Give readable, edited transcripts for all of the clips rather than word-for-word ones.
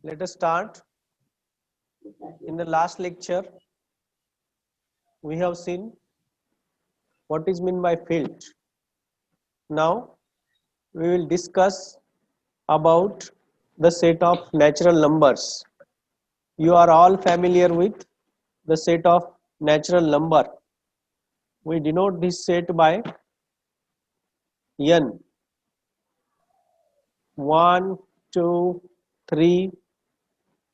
Let us start. In the last lecture, we have seen what is meant by field. Now, we will discuss about the set of natural numbers. You are all familiar with the set of natural number. We denote this set by n. 1, 2, 3,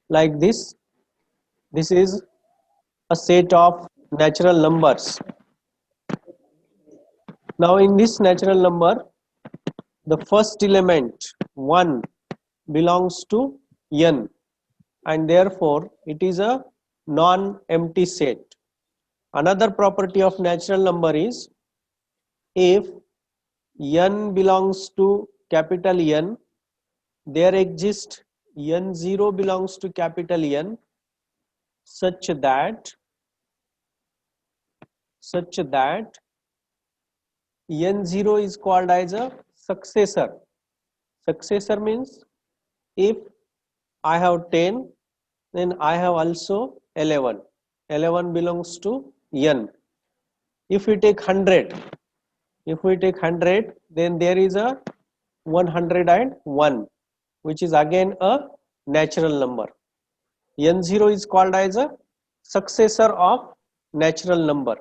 like this. This is a set of natural numbers. Now, in this natural number, the first element 1 belongs to n, and therefore it is a non-empty set. Another property of natural number is if n belongs to capital N, there exists n0 belongs to capital N such that n0 is called as a successor. Successor means if I have 10, then I have also 11. 11 belongs to n. If we take 100, then there is a 101, which is again a natural number. n0 is called as a successor of natural number.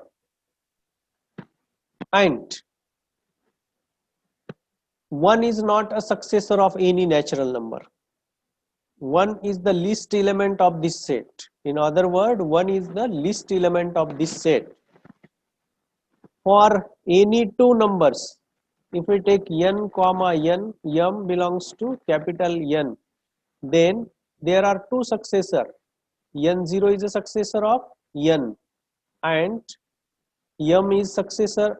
And 1 is not a successor of any natural number. 1 is the least element of this set. In other words, 1 is the least element of this set. For any two numbers, if we take n comma n, m belongs to capital N, then there are two successors. n0 is a successor of n, and m is successor.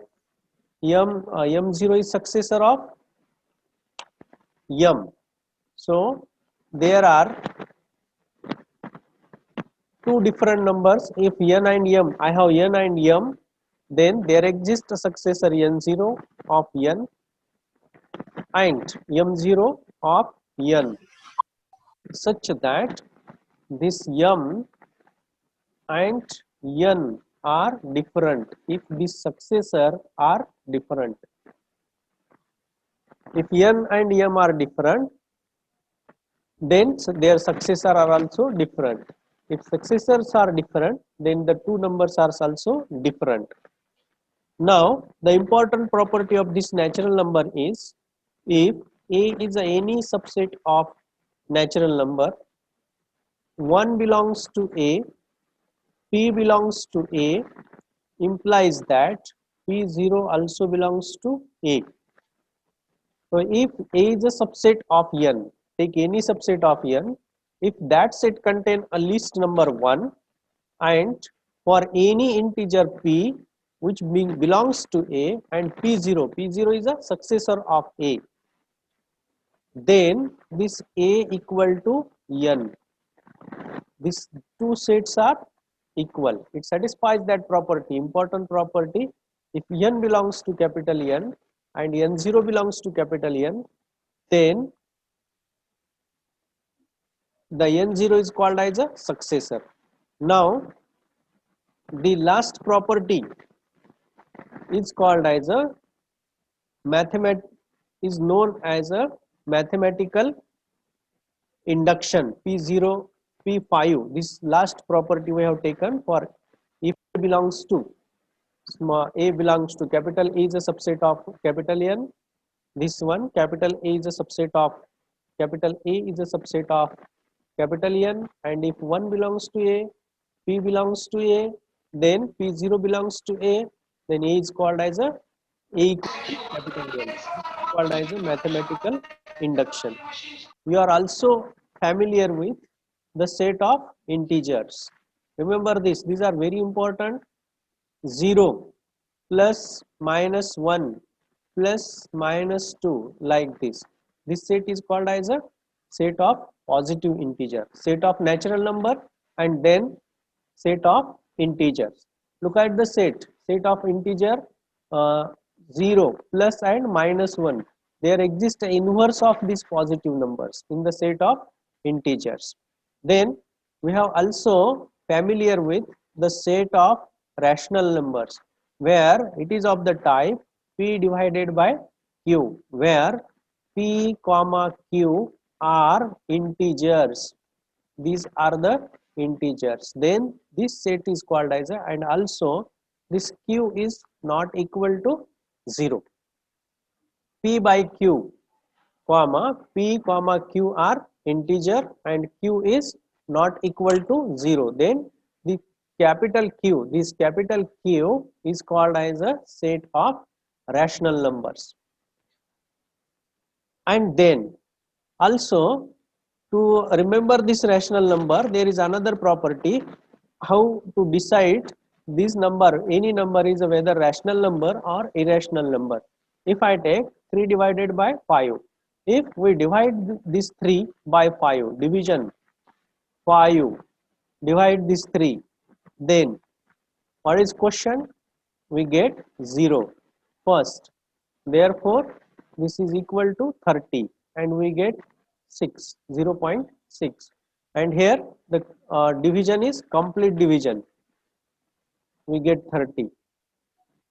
M0 is successor of m. So there are two different numbers. If n and m, I have n and m, then there exists a successor n0 of n and m0 of n, such that this m and n are different if these successor are different. If n and m are different, then their successor are also different. If successors are different, then the two numbers are also different. Now, the important property of this natural number is if A is any subset of natural number, 1 belongs to A, P belongs to A, implies that P0 also belongs to A. So if A is a subset of n, take any subset of n, if that set contains a least number 1, and for any integer p which belongs to A and P0 is a successor of A, then this A equal to n. These two sets are equal. It satisfies that property, important property. If n belongs to capital N and n0 belongs to capital N, then the n0 is called as a successor. Now, the last property is called as a is known as a mathematical induction. P0, P5. This last property we have taken for if A belongs to capital A is a subset of capital N. This one, capital A is a subset of capital N, and if 1 belongs to A, P belongs to A, then P0 belongs to A, then A is called as a equal to capital N, called as a mathematical induction. We are also familiar with the set of integers. Remember this, these are very important. 0 plus minus 1 plus minus 2, like this. This set is called as a set of positive integer, set of natural number, and then set of integers. Look at the set of integer 0 plus and minus 1. There exists an inverse of these positive numbers in the set of integers. Then we have also familiar with the set of rational numbers where it is of the type p divided by q, where p comma q are integers. These are the integers. Then this set is called as a, and also this q is not equal to 0. P by q comma p comma q are integer and q is not equal to 0. Then the capital Q, this capital Q is called as a set of rational numbers. And then also, to remember this rational number, there is another property how to decide this number, any number is whether rational number or irrational number. If I take 3 divided by 5, if we divide this 3 by 5, division 5, divide this 3, then what is question? We get 0 first. Therefore, this is equal to 30 and we get 6, 0.6. And here the division is complete division. We get 30.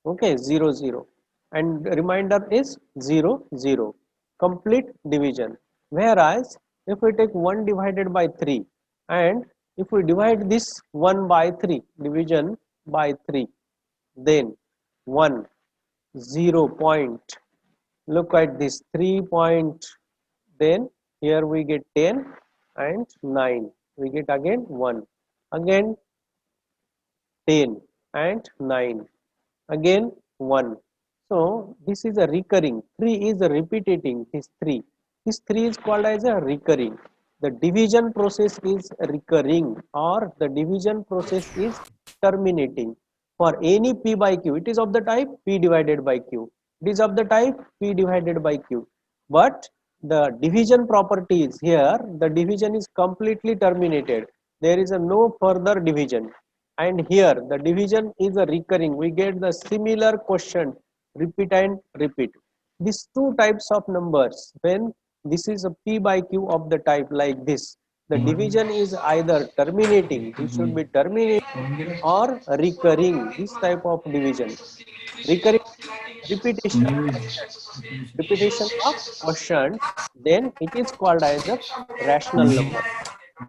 Okay, 0, 0. And remainder is 0, 0. Complete division. Whereas, if we take 1 divided by 3 and if we divide this 1 by 3, division by 3, then 1, 0 point, look at this 3 point, then here we get 10 and 9, we get again 1, again 10 and 9, again 1. So this is a recurring, 3 is a repeating, this 3 is called as a recurring. The division process is recurring or the division process is terminating. For any p by q, it is of the type p divided by q, it is of the type p divided by q, but the division property is here, the division is completely terminated, there is a no further division, and here the division is a recurring, we get the similar question, repeat and repeat. These two types of numbers, when this is a p by q of the type like this, the division is either terminating, this should be terminating, or recurring, this type of division. Recurring repetition of question, then it is called as a rational number.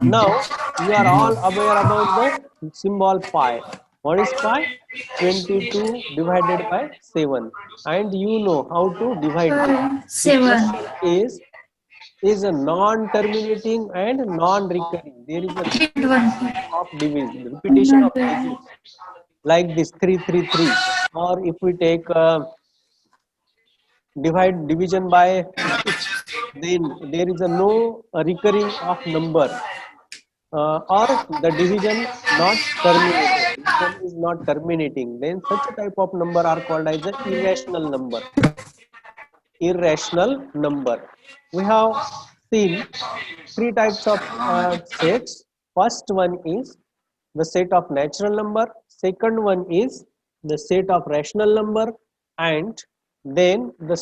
Now you are all aware about the symbol pi. What is pi? 22 divided by 7, and you know how to divide this. The 7. question is a non-terminating and non-recurring. There is a of division, repetition of digits like this 333, or if we take divide division by 6, then there is a no recurring of number, or the division not terminated, division is not terminating, then such a type of number are called as a irrational number. Irrational number. We have seen three types of sets. First one is the set of natural number, second one is the set of rational number, and then the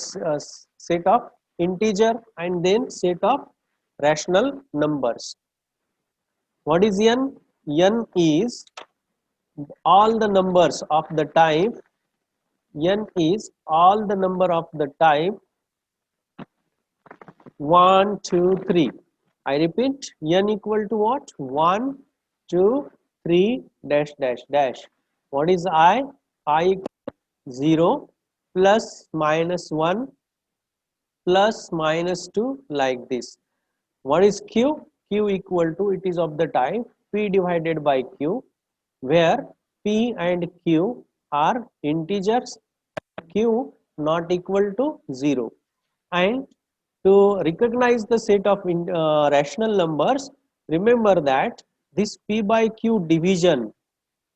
set of integer, and then set of rational numbers. What is n? N is all the numbers of the type, n is all the number of the type 1, 2, 3. I repeat, n equal to what? 1, 2, 3, dash, dash, dash. What is I? I equal 0, plus, minus 1, plus, minus 2, like this. What is q? Q equal to, it is of the type p divided by q, where p and q are integers, q not equal to 0. And to recognize the set of rational numbers, remember that this p by q division,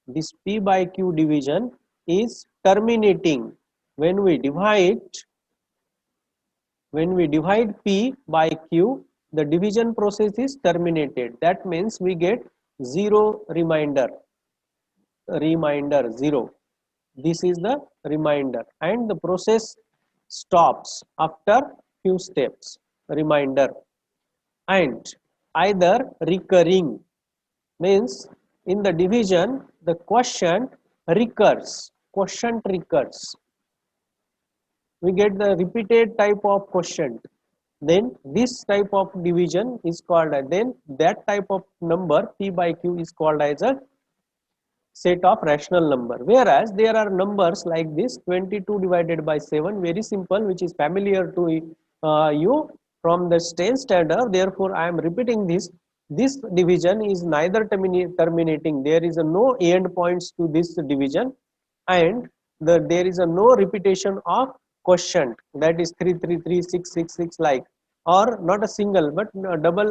this p by q division is terminating when we divide p by q, the division process is terminated. That means we get 0 remainder 0. This is the remainder, and the process stops after few steps, remainder. And either recurring, means in the division the quotient recurs, quotient recurs, we get the repeated type of quotient, then this type of division is called, then that type of number p by q is called as a set of rational number. Whereas there are numbers like this 22 divided by 7, very simple, which is familiar to you from the 10th standard. Therefore I am repeating this. This division is neither terminating, there is a no end points to this division, and there is a no repetition of quotient, that is 333 like, or not a single but a double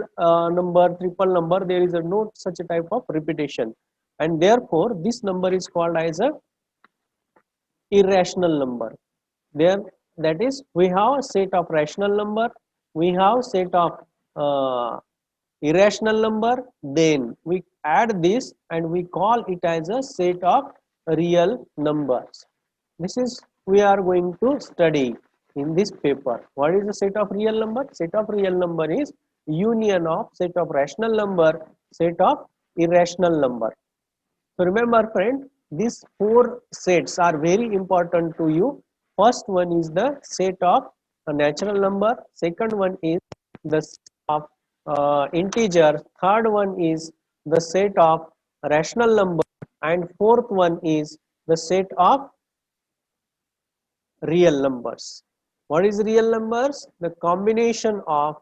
number, triple number, there is a no such a type of repetition, and therefore this number is called as a irrational number. There, that is, we have a set of rational number, we have set of irrational number, then we add this and we call it as a set of real numbers. This is we are going to study in this paper. What is the set of real number? Set of real number is union of set of rational number, set of irrational number. So remember friend, these four sets are very important to you. First one is the set of a natural number, second one is the set of integer, third one is the set of rational number, and fourth one is the set of real numbers. What is real numbers? The combination of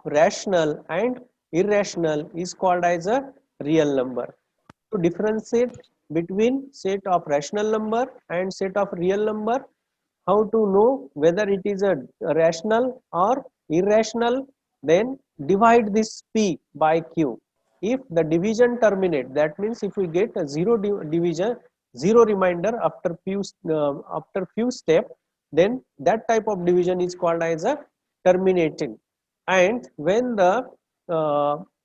rational and irrational is called as a real number. To differentiate between set of rational number and set of real number, how to know whether it is a rational or irrational, then divide this p by q. If the division terminate, that means if we get a zero division, zero remainder after few step, then that type of division is called as a terminating. And when the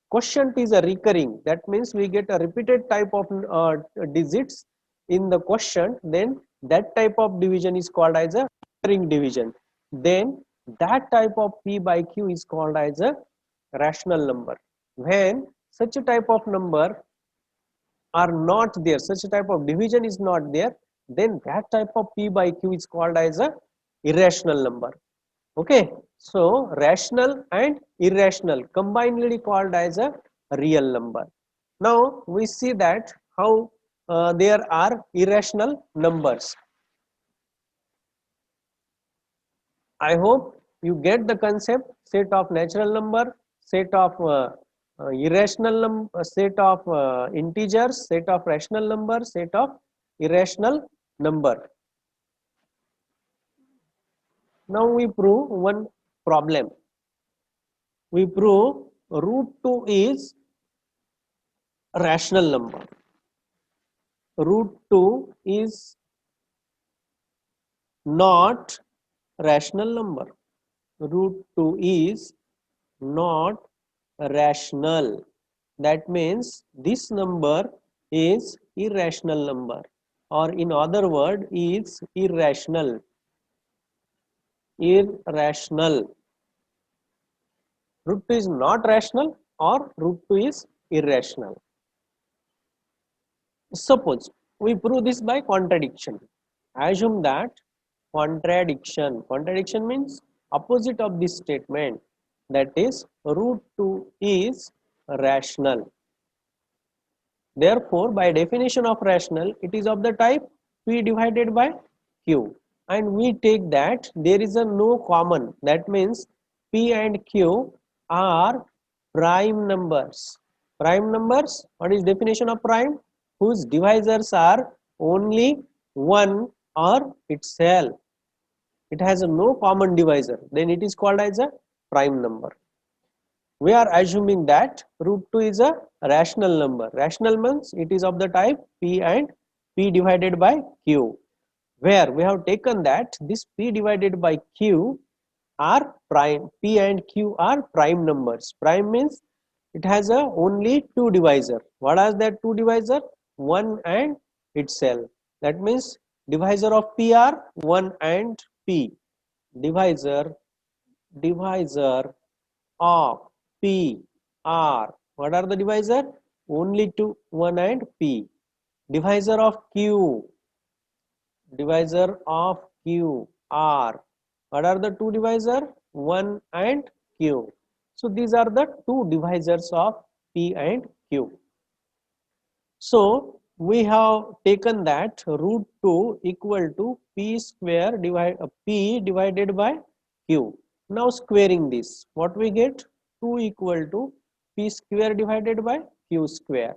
quotient is a recurring, that means we get a repeated type of digits in the quotient, then that type of division is called as a recurring division. Then that type of p by q is called as a rational number. When such a type of number are not there, such a type of division is not there, then that type of p by q is called as a irrational number. Okay, so rational and irrational combinedly called as a real number. Now we see that how there are irrational numbers. I hope you get the concept. Set of natural number, set of irrational number, set of integers, set of rational number, set of irrational number. Now we prove one problem. We prove root 2 is a rational number. Root 2 is not rational number. Root 2 is not rational. That means this number is irrational number, or in other word is irrational. Irrational. Root 2 is not rational or root 2 is irrational. Suppose we prove this by contradiction. Assume that contradiction means opposite of this statement, that is root 2 is rational. Therefore by definition of rational, it is of the type p divided by q, and we take that there is a no common, that means p and q are prime numbers. Prime numbers, what is definition of prime? Whose divisors are only 1 or itself. It has a no common divisor, then it is called as a prime number. We are assuming that root 2 is a rational number. Rational means it is of the type p and p divided by q, where we have taken that this p divided by q are prime, p and q are prime numbers. Prime means it has a only two divisor. What are that two divisor? 1 and itself. That means divisor of p are 1 and p. Divisor of P, R. What are the divisor? Only two, 1 and P. Divisor of Q. Divisor of Q, R. What are the two divisor? 1 and Q. So these are the two divisors of P and Q. So we have taken that root 2 equal to P square P divided by Q. Now squaring this, what we get? 2 equal to P square divided by Q square,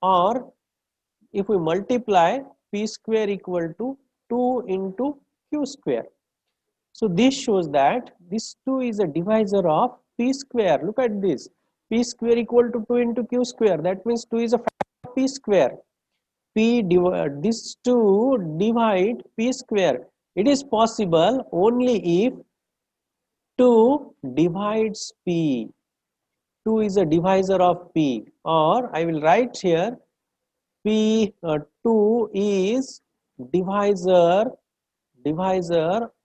or if we multiply, P square equal to 2 into Q square. So this shows that this 2 is a divisor of P square. Look at this. P square equal to 2 into Q square. That means 2 is a factor of P square. This 2 divide P square. It is possible only if 2 divides P. 2 is a divisor of P, or I will write here P2 is divisor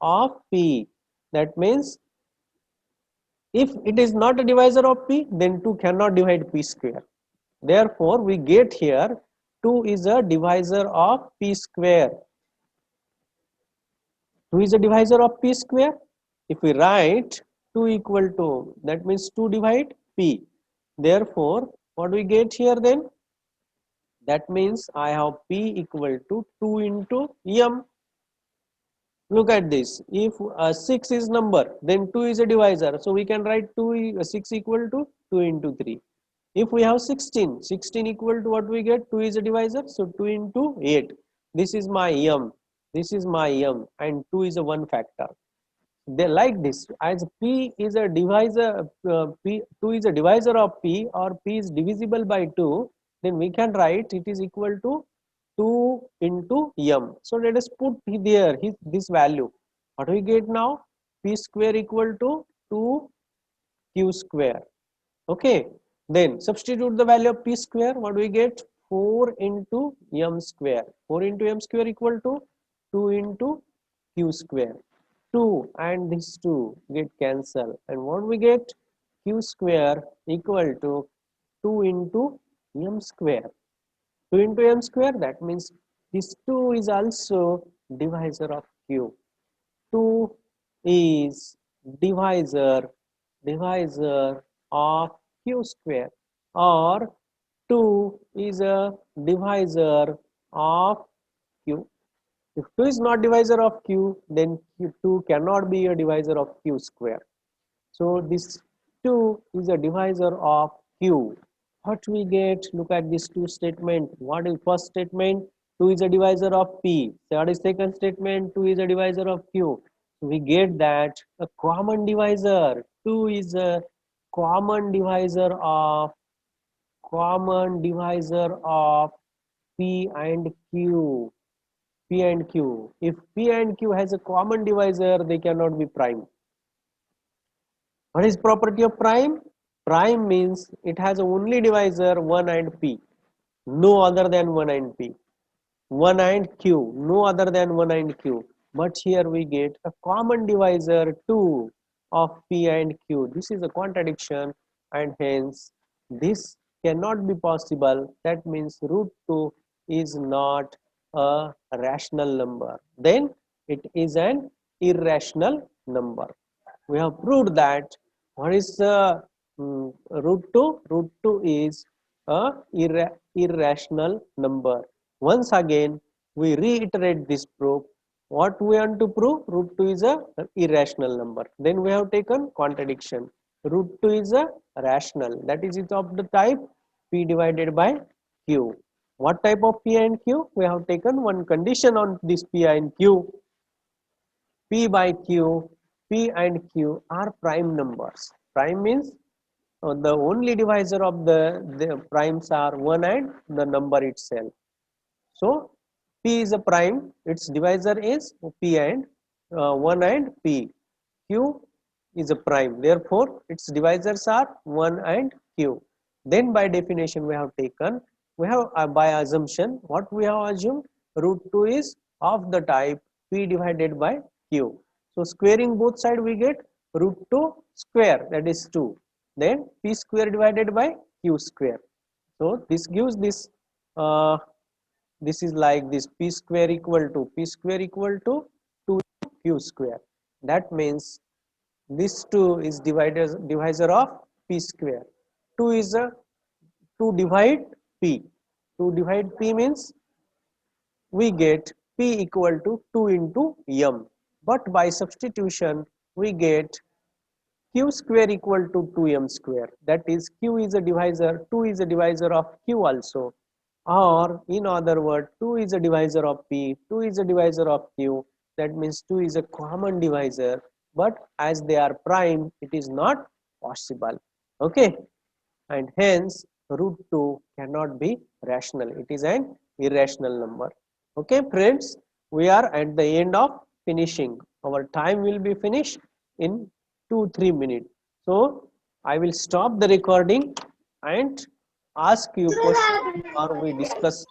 of P. That means if it is not a divisor of P, then 2 cannot divide P square. Therefore, we get here 2 is a divisor of P square. 2 is a divisor of P square. If we write 2 equal to, that means 2 divide P. Therefore, what we get here then? That means I have P equal to 2 into M. Look at this. If 6 is number, then 2 is a divisor. So we can write 6 equal to 2 into 3. If we have 16, 16 equal to what we get? 2 is a divisor. So 2 into 8. This is my M. This is my M. And 2 is a one factor. They like this. As P is a divisor, 2 is a divisor of P, or P is divisible by 2, then we can write it is equal to 2 into M. So let us put there this value. What we get now? P square equal to 2 Q square. Okay. Then substitute the value of P square. What do we get? 4 into M square. 4 into M square equal to 2 into Q square. 2 and these 2 get cancelled. And what we get? Q square equal to 2 into M square. 2 into M square, that means this 2 is also divisor of Q. 2 is divisor of Q square, or 2 is a divisor of Q. If 2 is not divisor of Q, then 2 cannot be a divisor of Q square. So this 2 is a divisor of Q. What we get? Look at this 2 statement. What is first statement? 2 is a divisor of P. What is second statement? 2 is a divisor of Q. We get that a common divisor. 2 is a common divisor of P and Q. P and Q. If P and Q has a common divisor, they cannot be prime. What is property of prime? Prime means it has only divisor 1 and P, no other than 1 and P. 1 and Q, no other than 1 and Q. But here we get a common divisor 2 of P and Q. This is a contradiction, and hence this cannot be possible. That means root 2 is not a rational number. Then it is an irrational number. We have proved that. What is root 2? Root 2 is a irrational number. Once again, we reiterate this proof. What we want to prove? Root 2 is a irrational number. Then we have taken contradiction. Root 2 is a rational. That is it of the type P divided by Q. What type of P and Q? We have taken one condition on this P and Q. P by Q, P and Q are prime numbers. Prime means the only divisor of the primes are 1 and the number itself. So P is a prime, its divisor is P and 1 and P. Q is a prime, therefore its divisors are 1 and Q. Then by definition we have taken, we have by assumption, what we have assumed? Root 2 is of the type P divided by Q. So squaring both sides we get root 2 square, that is 2. then p square divided by q square. So this gives this, this is like this, p square equal to 2 q square. That means this 2 is divisor of p square. 2 is a, to divide p. To divide p means we get p equal to 2 into m. But by substitution we get q square equal to 2m square. That is, q is a divisor, 2 is a divisor of q also. Or in other word, 2 is a divisor of p, 2 is a divisor of q. That means 2 is a common divisor, but as they are prime, it is not possible. Okay, and hence root 2 cannot be rational. It is an irrational number. Okay, friends, we are at the end of finishing. Our time will be finished in 2-3 minutes. So I will stop the recording and ask you questions or we discuss.